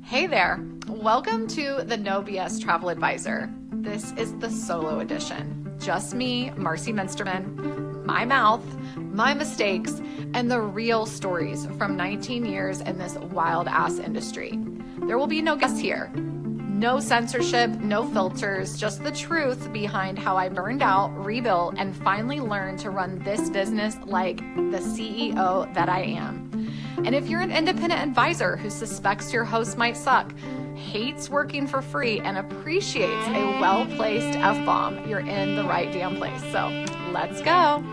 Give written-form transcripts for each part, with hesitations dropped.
Hey there. Welcome to the No BS Travel Advisor. This is the solo edition. Just me, Marcie Muensterman, my mouth, my mistakes, and the real stories from 19 years in this wild ass industry. There will be no guests here. No censorship, no filters, just the truth behind how I burned out, rebuilt, and finally learned to run this business like the CEO that I am. And if you're an independent advisor who suspects your host might suck, hates working for free, and appreciates a well-placed F-bomb, you're in the right damn place. So let's go.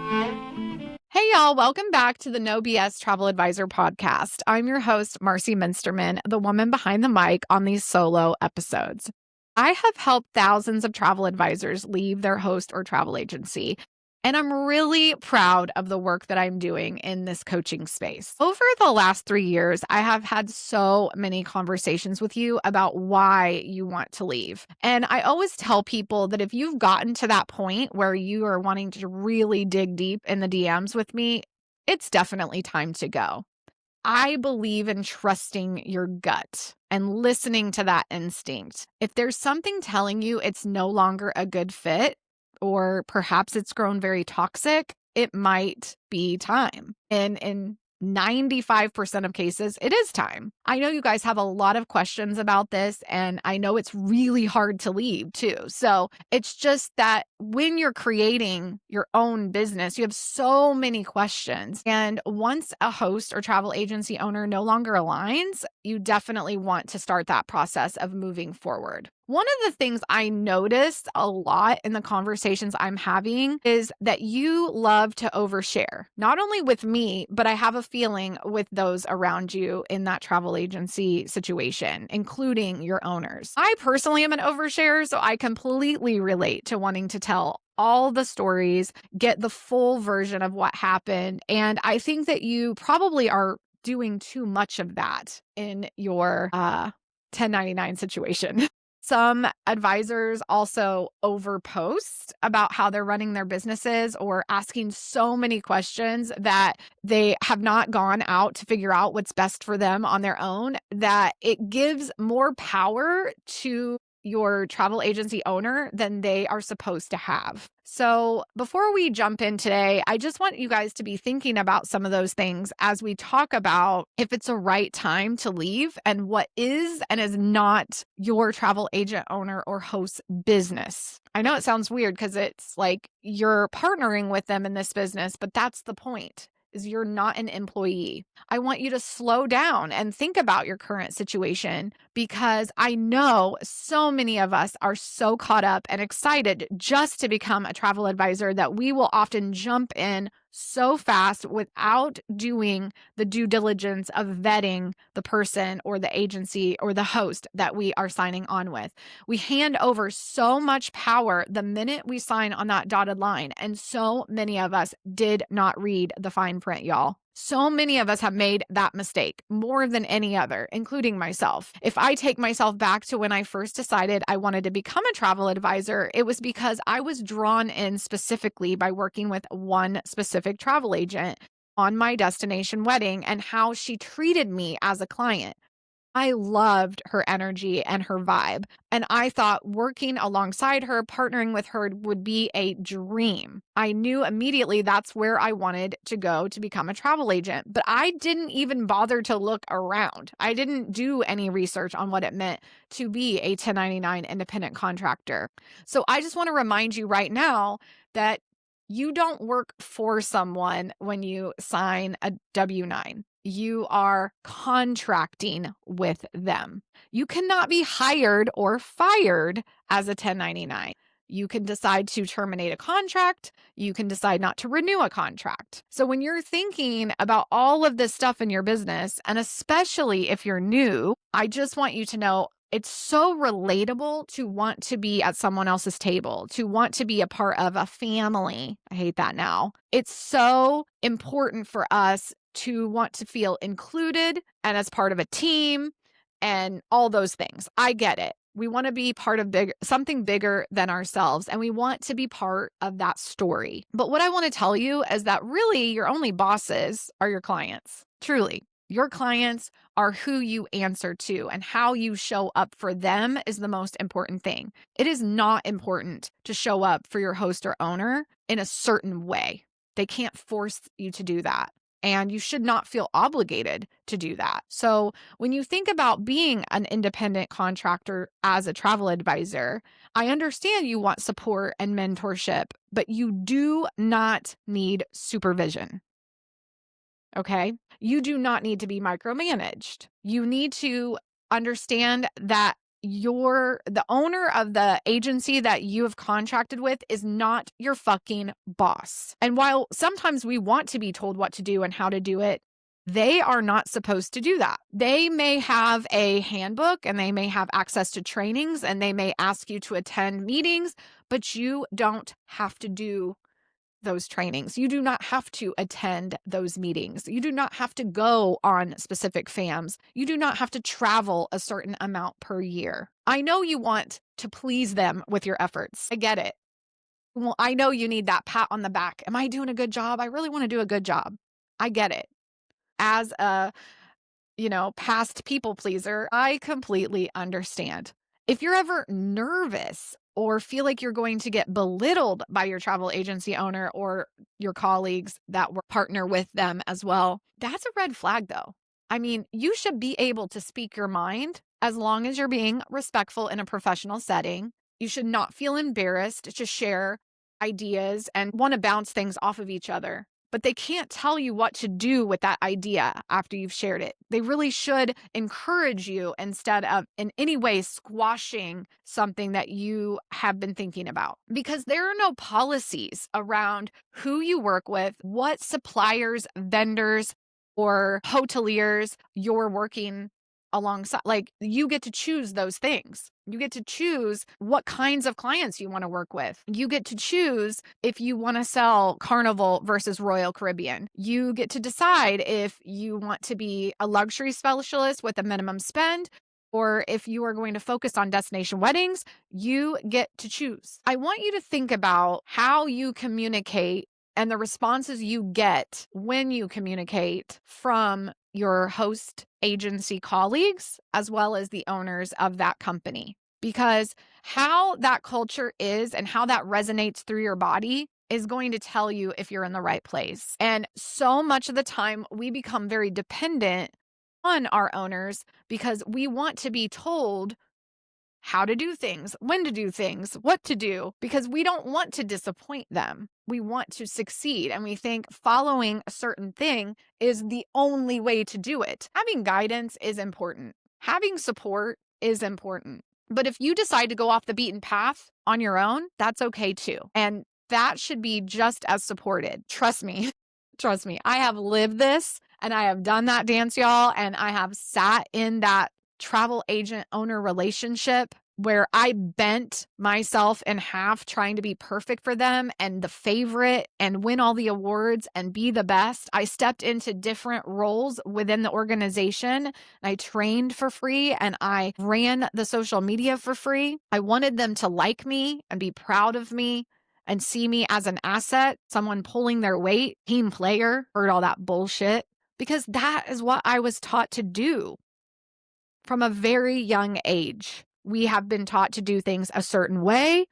Hey y'all, welcome back to the No BS Travel Advisor podcast. I'm your host, Marcie Muensterman, the woman behind the mic on these solo episodes. I have helped thousands of travel advisors leave their host or travel agency, and I'm really proud of the work that I'm doing in this coaching space. Over the last 3 years, I have had so many conversations with you about why you want to leave. And I always tell people that if you've gotten to that point where you are wanting to really dig deep in the DMs with me, it's definitely time to go. I believe in trusting your gut and listening to that instinct. If there's something telling you it's no longer a good fit, or perhaps it's grown very toxic, it might be time. And in 95% of cases, it is time. I know you guys have a lot of questions about this, and I know it's really hard to leave too. So it's just that when you're creating your own business, you have so many questions. And once a host or travel agency owner no longer aligns, you definitely want to start that process of moving forward. One of the things I notice a lot in the conversations I'm having is that you love to overshare, not only with me, but I have a feeling with those around you in that travel agency situation, including your owners. I personally am an oversharer, so I completely relate to wanting to tell all the stories, get the full version of what happened. And I think that you probably are doing too much of that in your 1099 situation. Some advisors also overpost about how they're running their businesses or asking so many questions that they have not gone out to figure out what's best for them on their own, that it gives more power to your travel agency owner than they are supposed to have. So before we jump in today, I just want you guys to be thinking about some of those things as we talk about if it's a right time to leave and what is and is not your travel agent owner or host business. I know it sounds weird because it's like you're partnering with them in this business, but that's the point. Is you're not an employee. I want you to slow down and think about your current situation because I know so many of us are so caught up and excited just to become a travel advisor that we will often jump in so fast without doing the due diligence of vetting the person or the agency or the host that we are signing on with. We hand over so much power the minute we sign on that dotted line. And so many of us did not read the fine print, y'all. So many of us have made that mistake more than any other, including myself. If I take myself back to when I first decided I wanted to become a travel advisor, it was because I was drawn in specifically by working with one specific travel agent on my destination wedding and how she treated me as a client. I loved her energy and her vibe. And I thought working alongside her, partnering with her would be a dream. I knew immediately that's where I wanted to go to become a travel agent, but I didn't even bother to look around. I didn't do any research on what it meant to be a 1099 independent contractor. So I just want to remind you right now that you don't work for someone when you sign a W-9. You are contracting with them. You cannot be hired or fired as a 1099. You can decide to terminate a contract. You can decide not to renew a contract. So when you're thinking about all of this stuff in your business, and especially if you're new, I just want you to know it's so relatable to want to be at someone else's table, to want to be a part of a family. I hate that now. It's so important for us to want to feel included and as part of a team and all those things. I get it. We want to be part of something bigger than ourselves, and we want to be part of that story. But what I want to tell you is that really your only bosses are your clients. Truly. Your clients are who you answer to, and how you show up for them is the most important thing. It is not important to show up for your host or owner in a certain way. They can't force you to do that. And you should not feel obligated to do that. So when you think about being an independent contractor as a travel advisor, I understand you want support and mentorship, but you do not need supervision. Okay? You do not need to be micromanaged. You need to understand that the owner of the agency that you have contracted with is not your fucking boss. And while sometimes we want to be told what to do and how to do it, they are not supposed to do that. They may have a handbook and they may have access to trainings and they may ask you to attend meetings, but you don't have to do those trainings. You do not have to attend those meetings. You do not have to go on specific FAMs. You do not have to travel a certain amount per year. I know you want to please them with your efforts. I get it. Well, I know you need that pat on the back. Am I doing a good job? I really want to do a good job. I get it. As a past people pleaser, I completely understand. If you're ever nervous or feel like you're going to get belittled by your travel agency owner or your colleagues that will partner with them as well, that's a red flag though. I mean, you should be able to speak your mind as long as you're being respectful in a professional setting. You should not feel embarrassed to share ideas and want to bounce things off of each other. But they can't tell you what to do with that idea after you've shared it. They really should encourage you instead of in any way squashing something that you have been thinking about. Because there are no policies around who you work with, what suppliers, vendors, or hoteliers you're working alongside. Like, you get to choose those things. You get to choose what kinds of clients you want to work with. You get to choose if you want to sell Carnival versus Royal Caribbean. You get to decide if you want to be a luxury specialist with a minimum spend, or if you are going to focus on destination weddings. You get to choose. I want you to think about how you communicate and the responses you get when you communicate from your host agency colleagues, as well as the owners of that company. Because how that culture is and how that resonates through your body is going to tell you if you're in the right place. And so much of the time, we become very dependent on our owners because we want to be told how to do things, when to do things, what to do, because we don't want to disappoint them. We want to succeed. And we think following a certain thing is the only way to do it. Having guidance is important. Having support is important. But if you decide to go off the beaten path on your own, that's okay too. And that should be just as supported. Trust me. Trust me. I have lived this and I have done that dance, y'all. And I have sat in that travel agent owner relationship where I bent myself in half trying to be perfect for them and the favorite and win all the awards and be the best. I stepped into different roles within the organization. And I trained for free and I ran the social media for free. I wanted them to like me and be proud of me and see me as an asset, someone pulling their weight, team player, heard all that bullshit, because that is what I was taught to do. From a very young age, we have been taught to do things a certain way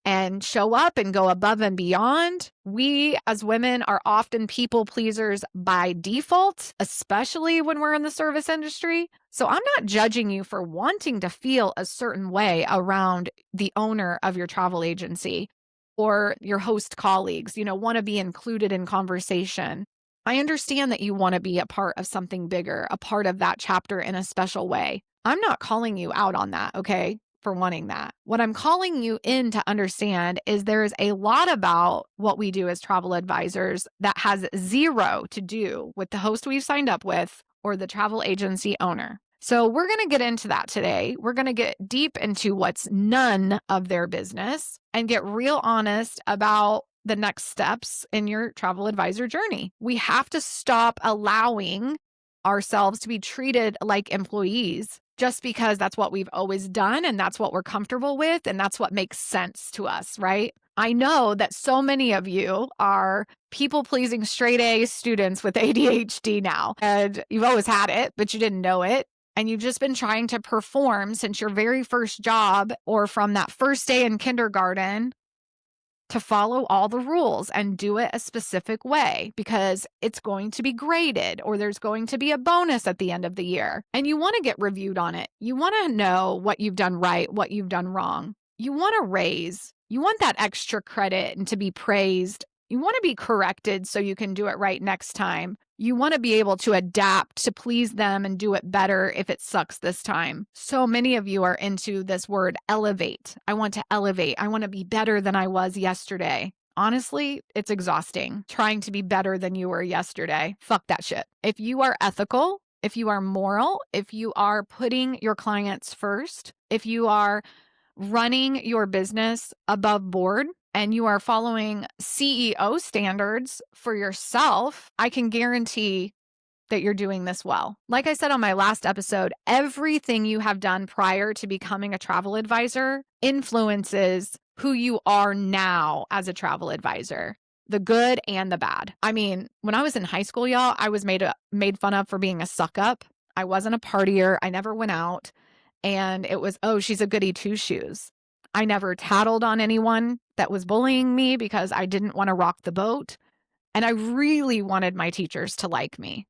and show up and go above and beyond. We as women are often people pleasers by default, especially when we're in the service industry. So I'm not judging you for wanting to feel a certain way around the owner of your travel agency or your host colleagues, want to be included in conversation. I understand that you want to be a part of something bigger, a part of that chapter in a special way. I'm not calling you out on that, okay, for wanting that. What I'm calling you in to understand is there is a lot about what we do as travel advisors that has zero to do with the host we've signed up with or the travel agency owner. So we're going to get into that today. We're going to get deep into what's none of their business and get real honest about the next steps in your travel advisor journey. We have to stop allowing ourselves to be treated like employees just because that's what we've always done and that's what we're comfortable with and that's what makes sense to us, right? I know that so many of you are people-pleasing straight A students with ADHD now, and you've always had it, but you didn't know it. And you've just been trying to perform since your very first job or from that first day in kindergarten to follow all the rules and do it a specific way because it's going to be graded or there's going to be a bonus at the end of the year. And you want to get reviewed on it. You want to know what you've done right, what you've done wrong. You want a raise. You want that extra credit and to be praised. You want to be corrected so you can do it right next time. You want to be able to adapt to please them and do it better if it sucks this time. So many of you are into this word elevate. I want to elevate. I want to be better than I was yesterday. Honestly, it's exhausting trying to be better than you were yesterday. Fuck that shit. If you are ethical, if you are moral, if you are putting your clients first, if you are running your business above board, and you are following CEO standards for yourself, I can guarantee that you're doing this well. Like I said on my last episode, everything you have done prior to becoming a travel advisor influences who you are now as a travel advisor, the good and the bad. I mean, when I was in high school, y'all, I was made fun of for being a suck up. I wasn't a partier. I never went out. And it was, oh, she's a goody two shoes. I never tattled on anyone that was bullying me because I didn't want to rock the boat. And I really wanted my teachers to like me.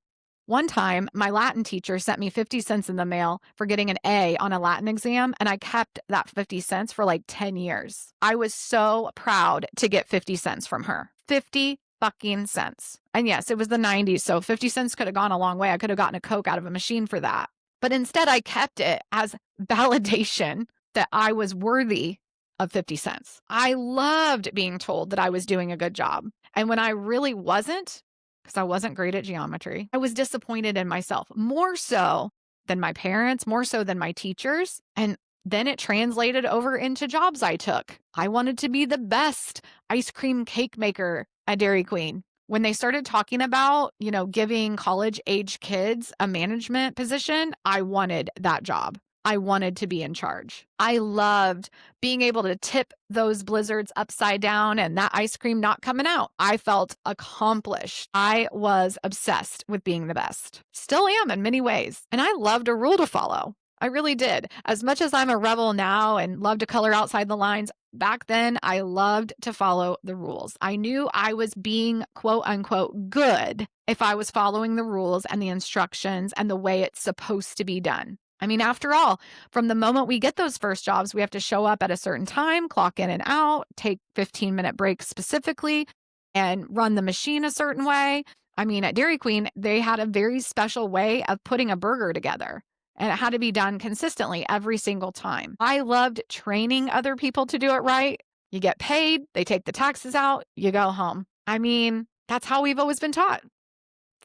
One time, my Latin teacher sent me 50 cents in the mail for getting an A on a Latin exam, and I kept that 50 cents for like 10 years. I was so proud to get 50 cents from her. 50 fucking cents. And yes, it was the 90s, so 50 cents could have gone a long way. I could have gotten a Coke out of a machine for that. But instead, I kept it as validation that I was worthy of 50 cents. I loved being told that I was doing a good job. And when I really wasn't, because I wasn't great at geometry, I was disappointed in myself more so than my parents, more so than my teachers. And then it translated over into jobs I took. I wanted to be the best ice cream cake maker at Dairy Queen. When they started talking about, giving college age kids a management position, I wanted that job. I wanted to be in charge. I loved being able to tip those blizzards upside down and that ice cream not coming out. I felt accomplished. I was obsessed with being the best. Still am in many ways. And I loved a rule to follow. I really did. As much as I'm a rebel now and love to color outside the lines, back then I loved to follow the rules. I knew I was being quote unquote good if I was following the rules and the instructions and the way it's supposed to be done. I mean, after all, from the moment we get those first jobs, we have to show up at a certain time, clock in and out, take 15-minute breaks specifically, and run the machine a certain way. I mean, at Dairy Queen, they had a very special way of putting a burger together. And it had to be done consistently every single time. I loved training other people to do it right. You get paid, they take the taxes out, you go home. I mean, that's how we've always been taught.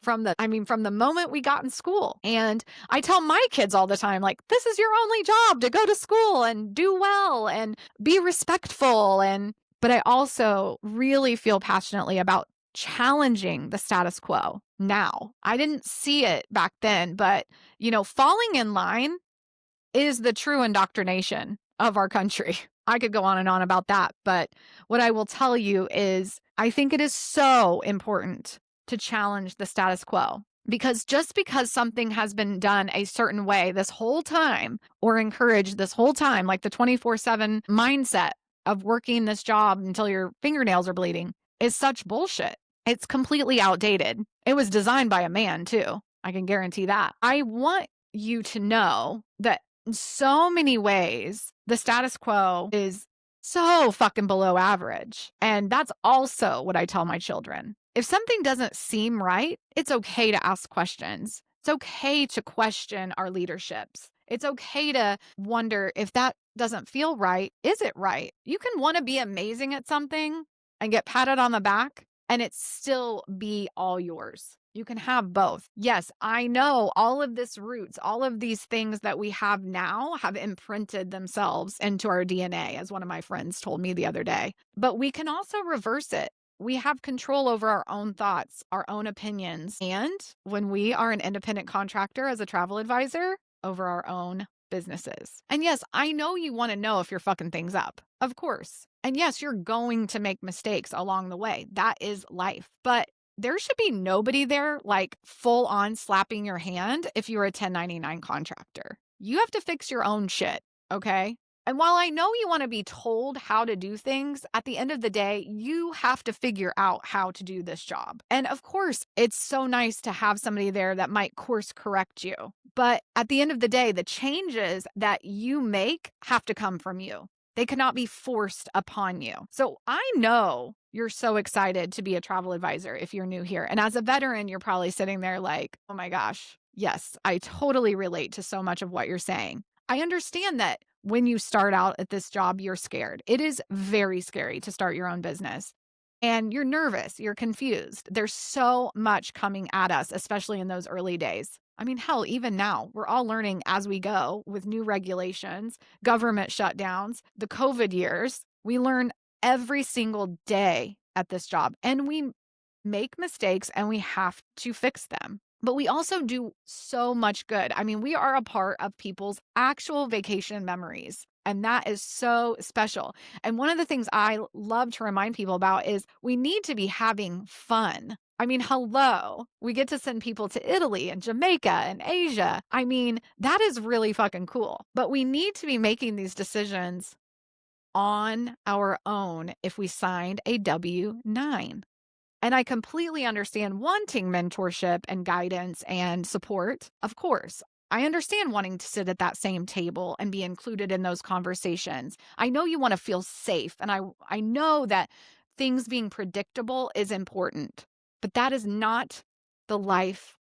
From the moment we got in school. And I tell my kids all the time, like, this is your only job, to go to school and do well and be respectful. But I also really feel passionately about challenging the status quo now. I didn't see it back then, but, falling in line is the true indoctrination of our country. I could go on and on about that, but what I will tell you is I think it is so important to challenge the status quo. Because just because something has been done a certain way this whole time or encouraged this whole time, like the 24/7 mindset of working this job until your fingernails are bleeding, is such bullshit. It's completely outdated. It was designed by a man too. I can guarantee that. I want you to know that in so many ways, the status quo is so fucking below average. And that's also what I tell my children. If something doesn't seem right, it's okay to ask questions. It's okay to question our leaderships. It's okay to wonder if that doesn't feel right. Is it right? You can want to be amazing at something and get patted on the back and it still be all yours. You can have both. Yes, I know all of this roots, all of these things that we have now have imprinted themselves into our DNA, as one of my friends told me the other day. But we can also reverse it. We have control over our own thoughts, our own opinions. And when we are an independent contractor as a travel advisor, over our own businesses. And yes, I know you want to know if you're fucking things up. Of course. And yes, you're going to make mistakes along the way. That is life. But there should be nobody there like full on slapping your hand if you're a 1099 contractor. You have to fix your own shit, okay? And while I know you want to be told how to do things, at the end of the day, you have to figure out how to do this job. And of course, it's so nice to have somebody there that might course correct you. But at the end of the day, the changes that you make have to come from you. They cannot be forced upon you. So I know you're so excited to be a travel advisor if you're new here. And as a veteran, you're probably sitting there like, oh my gosh, yes, I totally relate to so much of what you're saying. I understand that when you start out at this job, you're scared. It is very scary to start your own business. And you're nervous, you're confused. There's so much coming at us, especially in those early days. I mean, hell, even now, we're all learning as we go with new regulations, government shutdowns, the COVID years. We learn every single day at this job, and we make mistakes and we have to fix them. But we also do so much good. I mean, we are a part of people's actual vacation memories. And that is so special. And one of the things I love to remind people about is we need to be having fun. I mean, hello, we get to send people to Italy and Jamaica and Asia. I mean, that is really fucking cool. But we need to be making these decisions on our own if we signed a W-9. And I completely understand wanting mentorship and guidance and support. Of course, I understand wanting to sit at that same table and be included in those conversations. I know you want to feel safe. And I know that things being predictable is important, but that is not the life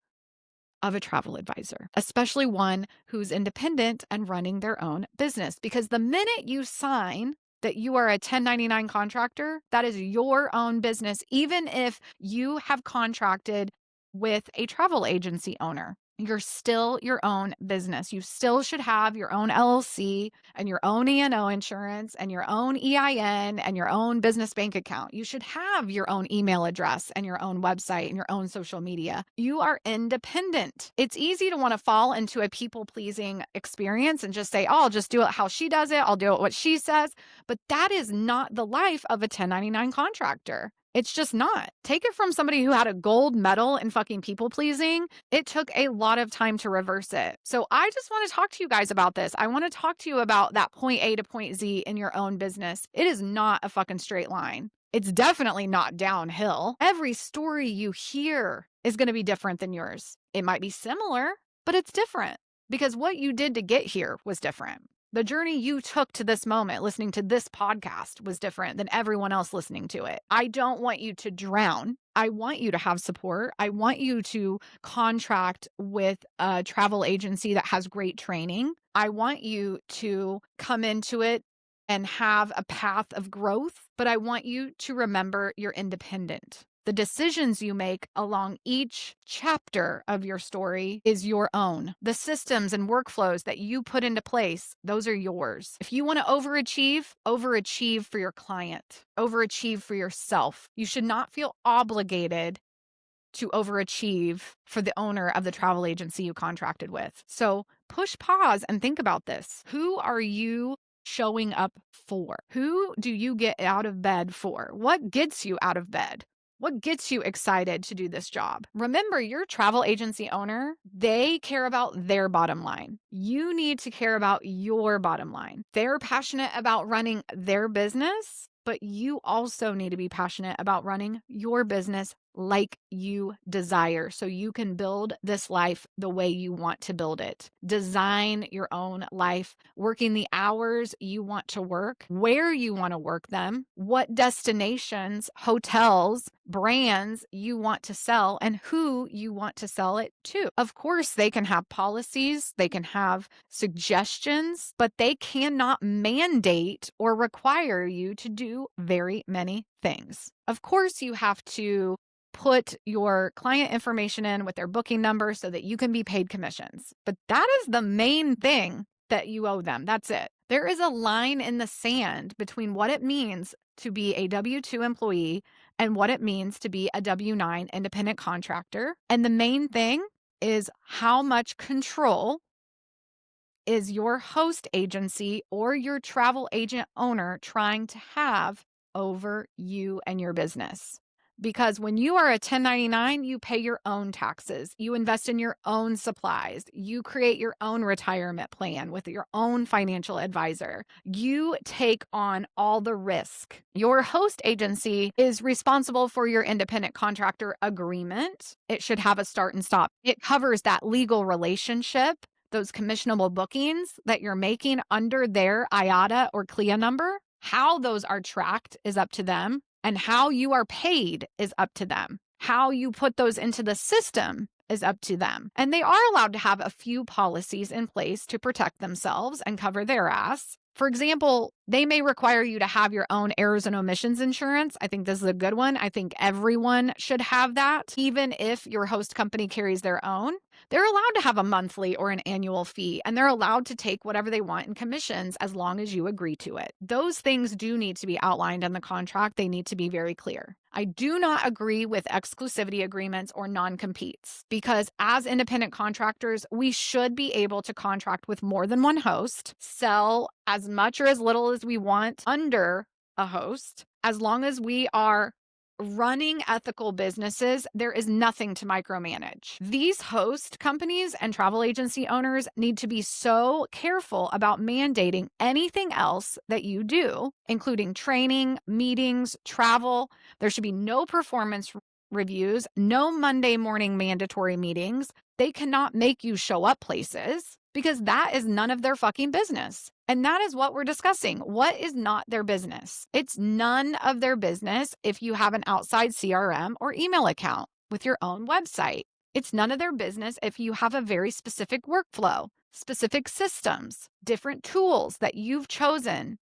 of a travel advisor, especially one who's independent and running their own business. Because the minute you sign that you are a 1099 contractor, that is your own business, even if you have contracted with a travel agency owner. You're still your own business. You still should have your own LLC and your own E&O insurance and your own EIN and your own business bank account. You should have your own email address and your own website and your own social media. You are independent. It's easy to want to fall into a people-pleasing experience and just say, oh, I'll just do it how she does it. I'll do it what she says. But that is not the life of a 1099 contractor. It's just not. Take it from somebody who had a gold medal in fucking people pleasing. It took a lot of time to reverse it. So I just want to talk to you guys about this. I want to talk to you about that point A to point Z in your own business. It is not a fucking straight line. It's definitely not downhill. Every story you hear is going to be different than yours. It might be similar, but it's different because what you did to get here was different. The journey you took to this moment, listening to this podcast, was different than everyone else listening to it. I don't want you to drown. I want you to have support. I want you to contract with a travel agency that has great training. I want you to come into it and have a path of growth, but I want you to remember you're independent. The decisions you make along each chapter of your story is your own. The systems and workflows that you put into place, those are yours. If you want to overachieve, overachieve for your client, overachieve for yourself. You should not feel obligated to overachieve for the owner of the travel agency you contracted with. So push pause and think about this. Who are you showing up for? Who do you get out of bed for? What gets you out of bed? What gets you excited to do this job? Remember, your travel agency owner, they care about their bottom line. You need to care about your bottom line. They're passionate about running their business, but you also need to be passionate about running your business like you desire so you can build this life the way you want to build it. Design your own life, working the hours you want to work, where you want to work them, what destinations, hotels, brands you want to sell, and who you want to sell it to. Of course, they can have policies, they can have suggestions, but they cannot mandate or require you to do very many things. Of course, you have to put your client information in with their booking number so that you can be paid commissions. But that is the main thing that you owe them. That's it. There is a line in the sand between what it means to be a W-2 employee and what it means to be a W-9 independent contractor. And the main thing is how much control is your host agency or your travel agent owner trying to have over you and your business? Because when you are a 1099, you pay your own taxes. You invest in your own supplies. You create your own retirement plan with your own financial advisor. You take on all the risk. Your host agency is responsible for your independent contractor agreement. It should have a start and stop. It covers that legal relationship, those commissionable bookings that you're making under their IATA or CLIA number. How those are tracked is up to them. And how you are paid is up to them. How you put those into the system is up to them. And they are allowed to have a few policies in place to protect themselves and cover their ass. For example, they may require you to have your own errors and omissions insurance. I think this is a good one. I think everyone should have that. Even if your host company carries their own, they're allowed to have a monthly or an annual fee, and they're allowed to take whatever they want in commissions as long as you agree to it. Those things do need to be outlined in the contract. They need to be very clear. I do not agree with exclusivity agreements or non-competes because as independent contractors, we should be able to contract with more than one host, sell as much or as little as we want under a host. As long as we are running ethical businesses, there is nothing to micromanage. These host companies and travel agency owners need to be so careful about mandating anything else that you do, including training, meetings, travel. There should be no performance reviews, no Monday morning mandatory meetings. They cannot make you show up places because that is none of their fucking business. And that is what we're discussing. What is not their business? It's none of their business if you have an outside CRM or email account with your own website. It's none of their business if you have a very specific workflow, specific systems, different tools that you've chosen,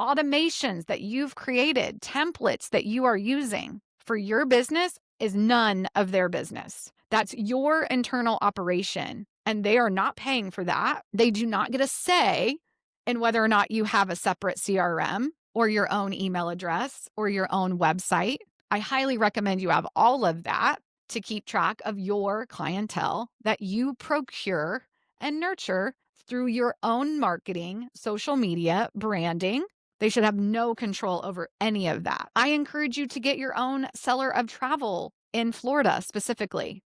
automations that you've created, templates that you are using for your business is none of their business. That's your internal operation, and they are not paying for that. They do not get a say in whether or not you have a separate CRM or your own email address or your own website. I highly recommend you have all of that to keep track of your clientele that you procure and nurture through your own marketing, social media, branding. They should have no control over any of that. I encourage you to get your own seller of travel in Florida specifically.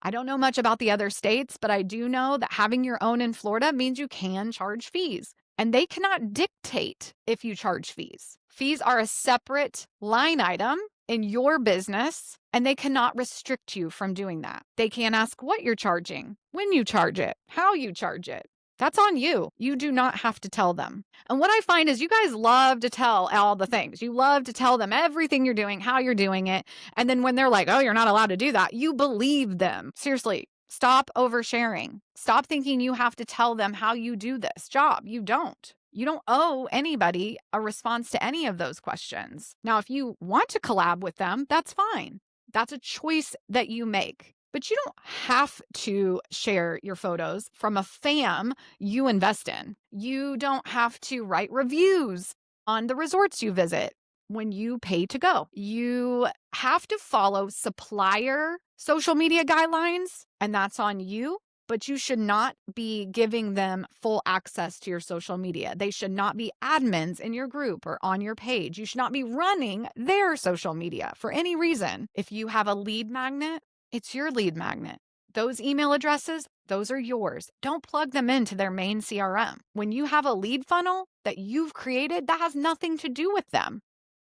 I don't know much about the other states, but I do know that having your own in Florida means you can charge fees. And they cannot dictate if you charge fees. Fees are a separate line item in your business, and they cannot restrict you from doing that. They can't ask what you're charging, when you charge it, how you charge it. That's on you. You do not have to tell them. And what I find is you guys love to tell all the things. You love to tell them everything you're doing, how you're doing it. And then when they're like, oh, you're not allowed to do that, you believe them. Seriously, stop oversharing. Stop thinking you have to tell them how you do this job. You don't. You don't owe anybody a response to any of those questions. Now, if you want to collab with them, that's fine. That's a choice that you make. But you don't have to share your photos from a fam you invest in. You don't have to write reviews on the resorts you visit when you pay to go. You have to follow supplier social media guidelines, and that's on you. But you should not be giving them full access to your social media. They should not be admins in your group or on your page. You should not be running their social media for any reason. If you have a lead magnet, it's your lead magnet. Those email addresses, those are yours. Don't plug them into their main CRM. When you have a lead funnel that you've created, that has nothing to do with them.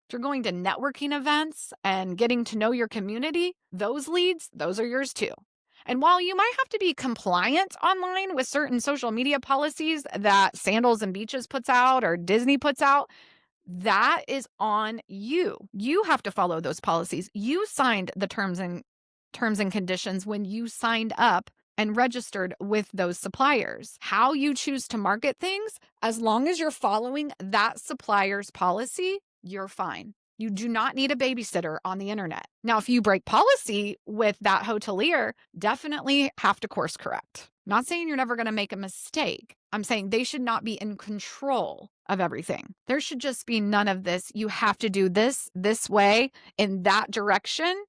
If you're going to networking events and getting to know your community, those leads, those are yours too. And while you might have to be compliant online with certain social media policies that Sandals and Beaches puts out or Disney puts out, that is on you. You have to follow those policies. You signed the terms and conditions when you signed up and registered with those suppliers. How you choose to market things, as long as you're following that supplier's policy, you're fine. You do not need a babysitter on the internet. Now, if you break policy with that hotelier, definitely have to course correct. Not saying you're never going to make a mistake. I'm saying they should not be in control of everything. There should just be none of this. You have to do this way, in that direction,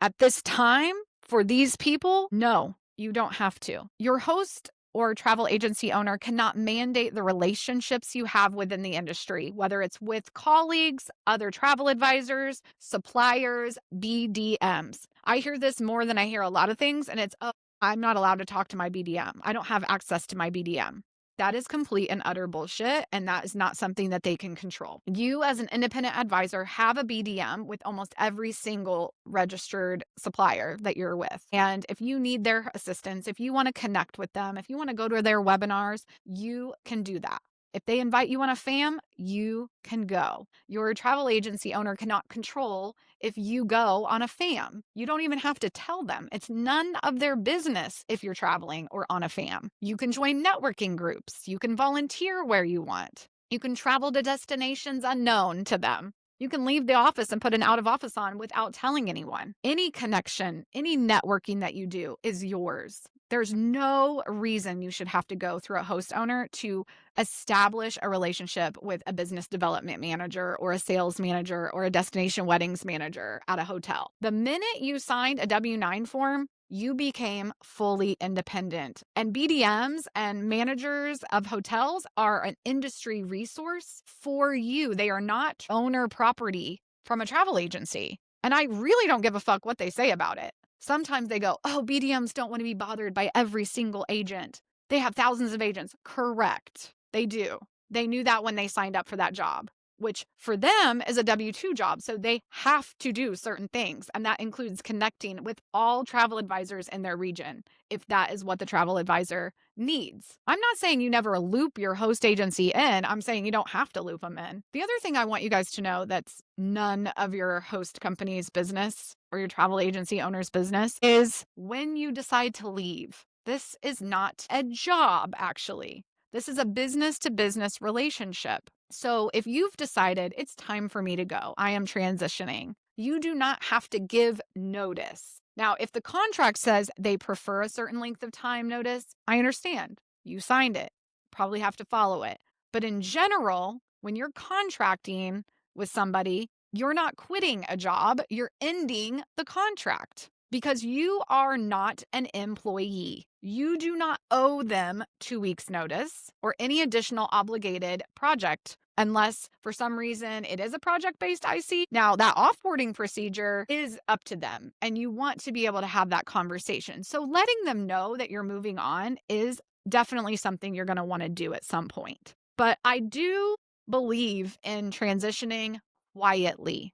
at this time, for these people. No, you don't have to. Your host or travel agency owner cannot mandate the relationships you have within the industry, whether it's with colleagues, other travel advisors, suppliers, BDMs. I hear this more than I hear a lot of things, and it's, oh, I'm not allowed to talk to my BDM. I don't have access to my BDM. That is complete and utter bullshit, and that is not something that they can control. You, as an independent advisor, have a BDM with almost every single registered supplier that you're with. And if you need their assistance, if you want to connect with them, if you want to go to their webinars, you can do that. If they invite you on a FAM, you can go. Your travel agency owner cannot control if you go on a FAM. You don't even have to tell them. It's none of their business if you're traveling or on a FAM. You can join networking groups. You can volunteer where you want. You can travel to destinations unknown to them. You can leave the office and put an out of office on without telling anyone. Any connection, any networking that you do is yours. There's no reason you should have to go through a host owner to establish a relationship with a business development manager or a sales manager or a destination weddings manager at a hotel. The minute you signed a W-9 form, you became fully independent. And BDMs and managers of hotels are an industry resource for you. They are not owner property from a travel agency. And I really don't give a fuck what they say about it. Sometimes they go, oh, BDMs don't want to be bothered by every single agent. They have thousands of agents. Correct. They do. They knew that when they signed up for that job, which for them is a W-2 job. So they have to do certain things. And that includes connecting with all travel advisors in their region, if that is what the travel advisor needs. I'm not saying you never loop your host agency in. I'm saying you don't have to loop them in. The other thing I want you guys to know that's none of your host company's business or your travel agency owner's business is when you decide to leave. This is not a job, actually. This is a business to business relationship. So if you've decided it's time for me to go, I am transitioning, you do not have to give notice. Now, if the contract says they prefer a certain length of time notice, I understand. You signed it. Probably have to follow it. But in general, when you're contracting with somebody, you're not quitting a job, you're ending the contract because you are not an employee. You do not owe them 2 weeks notice or any additional obligated project unless for some reason it is a project-based IC. Now, that offboarding procedure is up to them, and you want to be able to have that conversation. So letting them know that you're moving on is definitely something you're going to want to do at some point. But I do believe in transitioning quietly.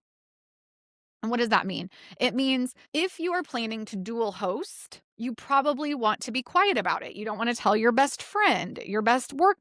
And what does that mean? It means if you are planning to dual host, you probably want to be quiet about it. You don't want to tell your best friend, your work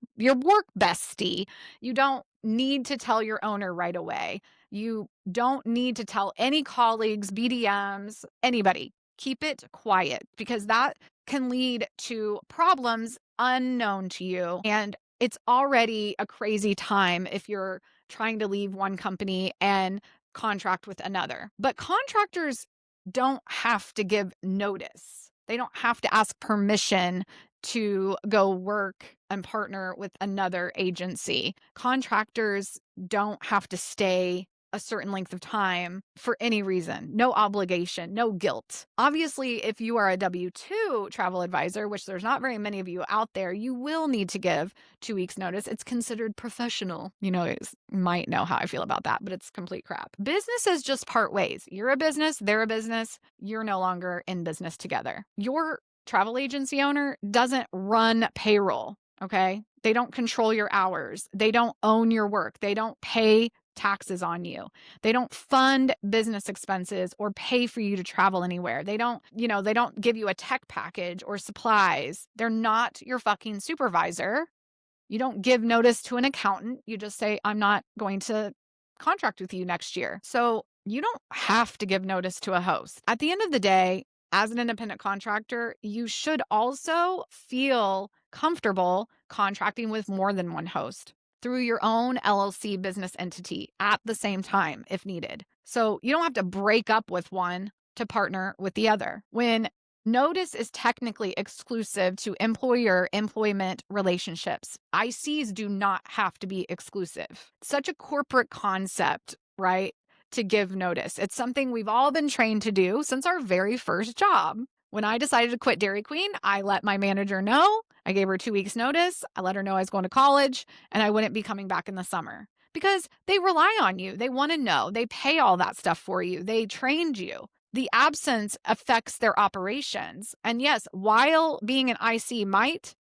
bestie. You don't need to tell your owner right away. You don't need to tell any colleagues, BDMs, anybody. Keep it quiet because that can lead to problems unknown to you. And it's already a crazy time if you're trying to leave one company and contract with another. But contractors don't have to give notice. They don't have to ask permission to go work and partner with another agency. Contractors don't have to stay a certain length of time for any reason. No obligation, no guilt. Obviously, if you are a W-2 travel advisor, which there's not very many of you out there, you will need to give 2 weeks notice. It's considered professional. You might know how I feel about that, but it's complete crap. Businesses just part ways. You're a business, they're a business. You're no longer in business together. Your travel agency owner doesn't run payroll, okay? They don't control your hours. They don't own your work. They don't pay taxes on you. They don't fund business expenses or pay for you to travel anywhere. They don't give you a tech package or supplies. They're not your fucking supervisor. You don't give notice to an accountant. You just say, I'm not going to contract with you next year. So you don't have to give notice to a host. At the end of the day, as an independent contractor, you should also feel comfortable contracting with more than one host through your own LLC business entity at the same time if needed. So you don't have to break up with one to partner with the other. When notice is technically exclusive to employer-employment relationships, ICs do not have to be exclusive. Such a corporate concept, right? To give notice. It's something we've all been trained to do since our very first job. When I decided to quit Dairy Queen, I let my manager know. I gave her 2 weeks notice. I let her know I was going to college and I wouldn't be coming back in the summer because they rely on you. They want to know. They pay all that stuff for you. They trained you. The absence affects their operations. And yes, while being an IC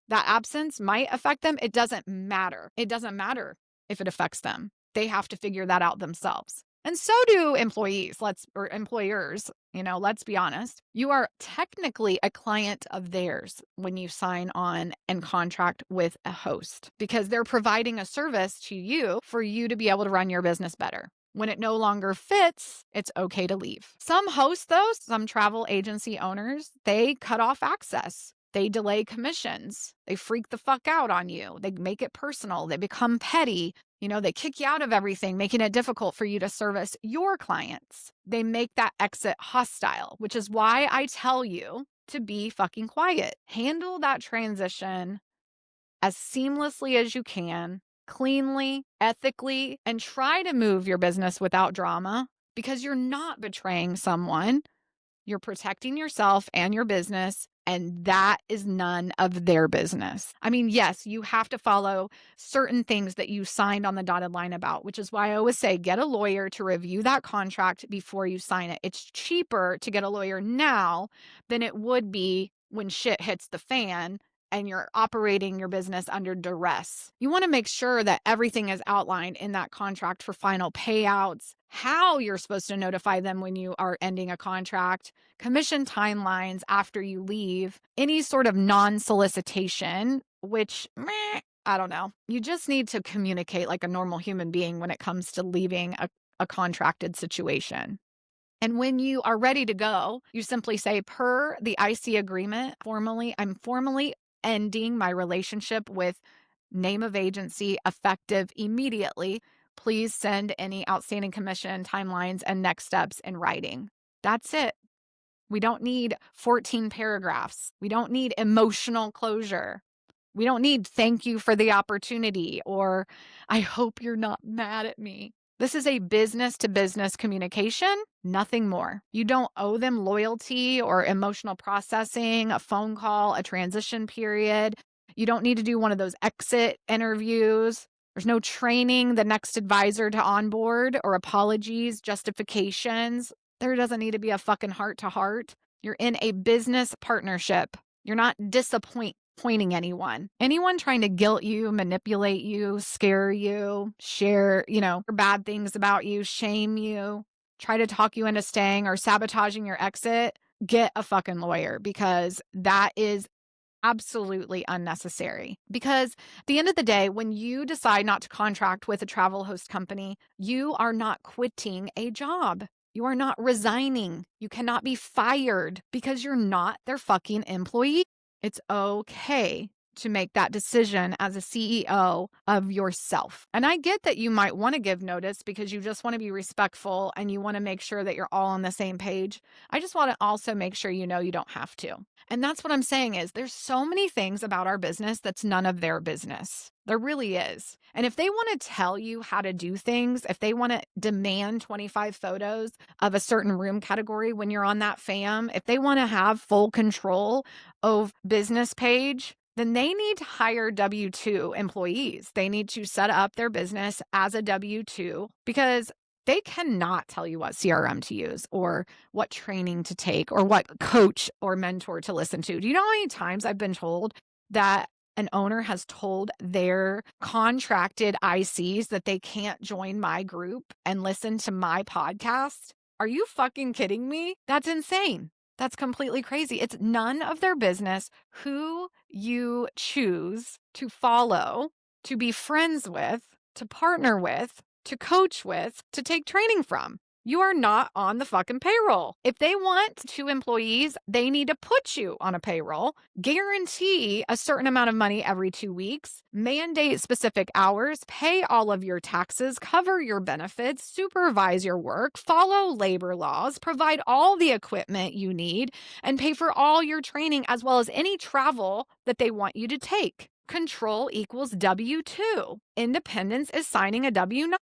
that absence might affect them, it doesn't matter. It doesn't matter if it affects them. They have to figure that out themselves. And so do employees, or employers, let's be honest. You are technically a client of theirs when you sign on and contract with a host because they're providing a service to you for you to be able to run your business better. When it no longer fits, it's okay to leave. Some hosts, though, some travel agency owners, they cut off access. They delay commissions. They freak the fuck out on you. They make it personal. They become petty. They kick you out of everything, making it difficult for you to service your clients. They make that exit hostile, which is why I tell you to be fucking quiet. Handle that transition as seamlessly as you can, cleanly, ethically, and try to move your business without drama because you're not betraying someone. You're protecting yourself and your business, and that is none of their business. I mean, yes, you have to follow certain things that you signed on the dotted line about, which is why I always say get a lawyer to review that contract before you sign it. It's cheaper to get a lawyer now than it would be when shit hits the fan and you're operating your business under duress. You want to make sure that everything is outlined in that contract for final payouts, how you're supposed to notify them when you are ending a contract, commission timelines after you leave, any sort of non-solicitation, which, I don't know. You just need to communicate like a normal human being when it comes to leaving a contracted situation. And when you are ready to go, you simply say, per the IC agreement, I'm formally ending my relationship with name of agency effective immediately. Please send any outstanding commission timelines and next steps in writing. That's it. We don't need 14 paragraphs. We don't need emotional closure. We don't need thank you for the opportunity or I hope you're not mad at me. This is a business to business communication, nothing more. You don't owe them loyalty or emotional processing, a phone call, a transition period. You don't need to do one of those exit interviews. There's no training the next advisor to onboard or apologies, justifications. There doesn't need to be a fucking heart to heart. You're in a business partnership. You're not disappointing anyone. Anyone trying to guilt you, manipulate you, scare you, share, bad things about you, shame you, try to talk you into staying or sabotaging your exit, get a fucking lawyer because that is absolutely unnecessary. Because at the end of the day, when you decide not to contract with a travel host company, you are not quitting a job. You are not resigning. You cannot be fired because you're not their fucking employee. It's okay to make that decision as a CEO of yourself. And I get that you might want to give notice because you just want to be respectful and you want to make sure that you're all on the same page. I just want to also make sure you don't have to. And that's what I'm saying is there's so many things about our business that's none of their business. There really is. And if they want to tell you how to do things, if they want to demand 25 photos of a certain room category when you're on that fam, if they want to have full control of business page, then they need to hire W-2 employees. They need to set up their business as a W-2 because they cannot tell you what CRM to use or what training to take or what coach or mentor to listen to. Do you know how many times I've been told that an owner has told their contracted ICs that they can't join my group and listen to my podcast? Are you fucking kidding me? That's insane. That's completely crazy. It's none of their business who you choose to follow, to be friends with, to partner with, to coach with, to take training from. You are not on the fucking payroll. If they want 2 employees, they need to put you on a payroll, guarantee a certain amount of money every 2 weeks, mandate specific hours, pay all of your taxes, cover your benefits, supervise your work, follow labor laws, provide all the equipment you need, and pay for all your training as well as any travel that they want you to take. Control equals W-2. Independence is signing a W-9.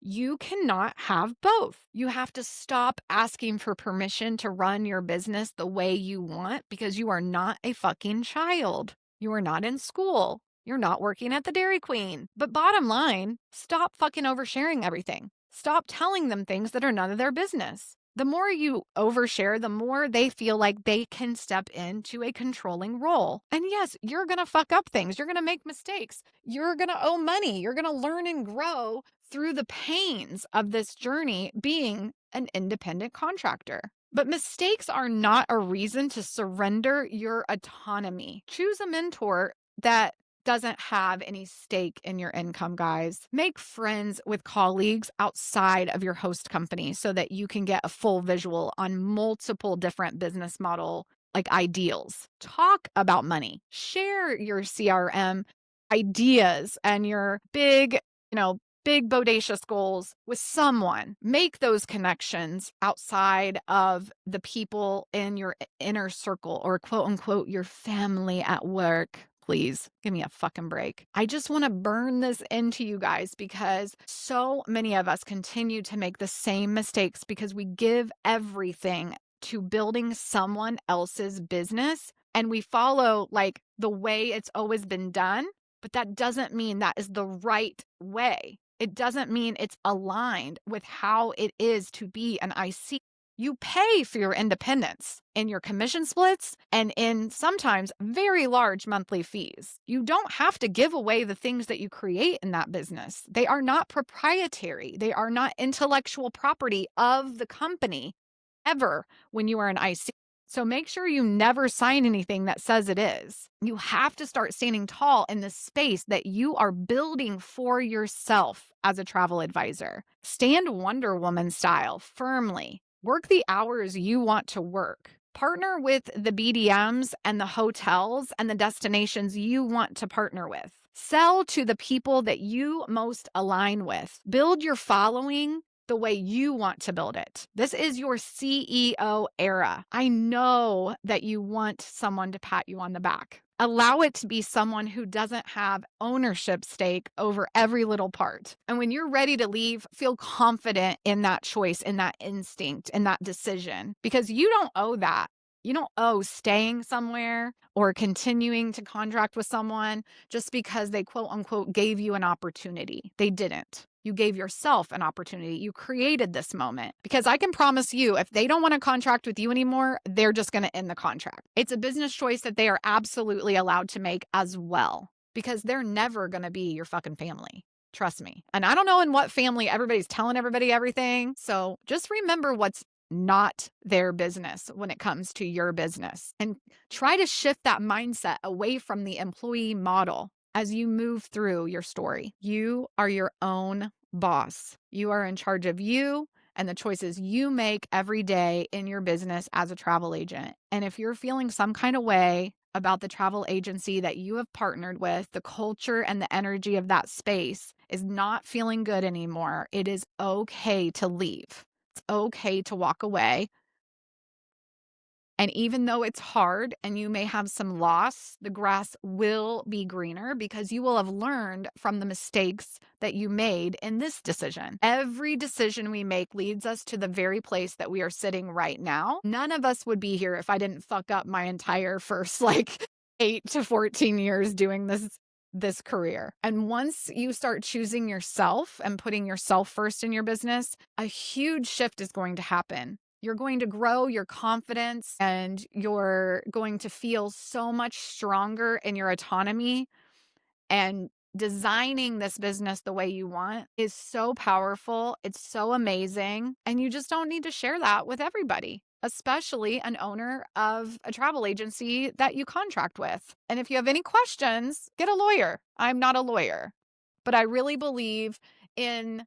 You cannot have both. You have to stop asking for permission to run your business the way you want because you are not a fucking child. You are not in school. You're not working at the Dairy Queen. But bottom line, stop fucking oversharing everything. Stop telling them things that are none of their business. The more you overshare, the more they feel like they can step into a controlling role. And yes, you're going to fuck up things. You're going to make mistakes. You're going to owe money. You're going to learn and grow through the pains of this journey being an independent contractor. But mistakes are not a reason to surrender your autonomy. Choose a mentor that doesn't have any stake in your income, guys. Make friends with colleagues outside of your host company so that you can get a full visual on multiple different business model ideals. Talk about money. Share your CRM ideas and your big bodacious goals with someone. Make those connections outside of the people in your inner circle or quote unquote your family at work. Please give me a fucking break. I just want to burn this into you guys because so many of us continue to make the same mistakes because we give everything to building someone else's business and we follow the way it's always been done, but that doesn't mean that is the right way. It doesn't mean it's aligned with how it is to be an IC. You pay for your independence in your commission splits and in sometimes very large monthly fees. You don't have to give away the things that you create in that business. They are not proprietary. They are not intellectual property of the company ever when you are an IC. So make sure you never sign anything that says it is. You have to start standing tall in the space that you are building for yourself as a travel advisor. Stand Wonder Woman style firmly. Work the hours you want to work. Partner with the BDMs and the hotels and the destinations you want to partner with. Sell to the people that you most align with. Build your following the way you want to build it. This is your CEO era. I know that you want someone to pat you on the back. Allow it to be someone who doesn't have ownership stake over every little part. And when you're ready to leave, feel confident in that choice, in that instinct, in that decision, because you don't owe that. You don't owe staying somewhere or continuing to contract with someone just because they quote unquote gave you an opportunity. They didn't. You gave yourself an opportunity. You created this moment because I can promise you, if they don't want to contract with you anymore, they're just going to end the contract. It's a business choice that they are absolutely allowed to make as well because they're never going to be your fucking family. Trust me. And I don't know in what family everybody's telling everybody everything. So just remember what's not their business when it comes to your business and try to shift that mindset away from the employee model. As you move through your story, you are your own boss. You are in charge of you and the choices you make every day in your business as a travel agent. And if you're feeling some kind of way about the travel agency that you have partnered with, the culture and the energy of that space is not feeling good anymore, it is okay to leave. It's okay to walk away. And even though it's hard and you may have some loss, the grass will be greener because you will have learned from the mistakes that you made in this decision. Every decision we make leads us to the very place that we are sitting right now. None of us would be here if I didn't fuck up my entire first 8 to 14 years doing this career. And once you start choosing yourself and putting yourself first in your business, a huge shift is going to happen. You're going to grow your confidence and you're going to feel so much stronger in your autonomy. And designing this business the way you want is so powerful. It's so amazing. And you just don't need to share that with everybody, especially an owner of a travel agency that you contract with. And if you have any questions, get a lawyer. I'm not a lawyer, but I really believe in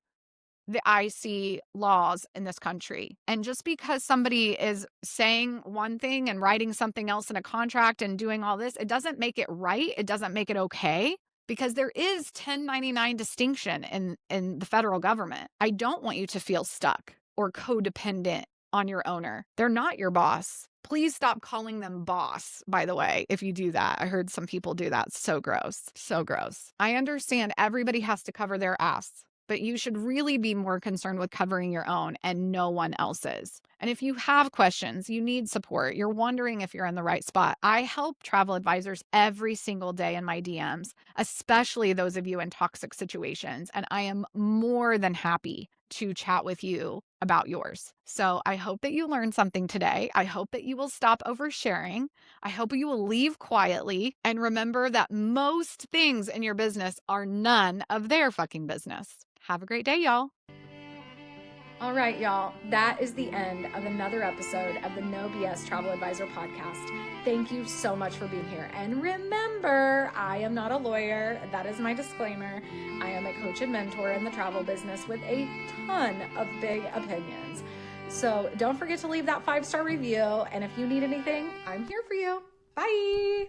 the IC laws in this country. And just because somebody is saying one thing and writing something else in a contract and doing all this, it doesn't make it right. It doesn't make it okay because there is 1099 distinction in the federal government. I don't want you to feel stuck or codependent on your owner. They're not your boss. Please stop calling them boss, by the way, if you do that. I heard some people do that. So gross. So gross. I understand everybody has to cover their ass. but you should really be more concerned with covering your own and no one else's. And if you have questions, you need support, you're wondering if you're in the right spot, I help travel advisors every single day in my DMs, especially those of you in toxic situations. And I am more than happy to chat with you about yours. So I hope that you learned something today. I hope that you will stop oversharing. I hope you will leave quietly and remember that most things in your business are none of their fucking business. Have a great day, y'all. All right, y'all, that is the end of another episode of the No BS Travel Advisor podcast. Thank you so much for being here. And remember, I am not a lawyer. That is my disclaimer. I am a coach and mentor in the travel business with a ton of big opinions. So don't forget to leave that 5-star review. And if you need anything, I'm here for you. Bye.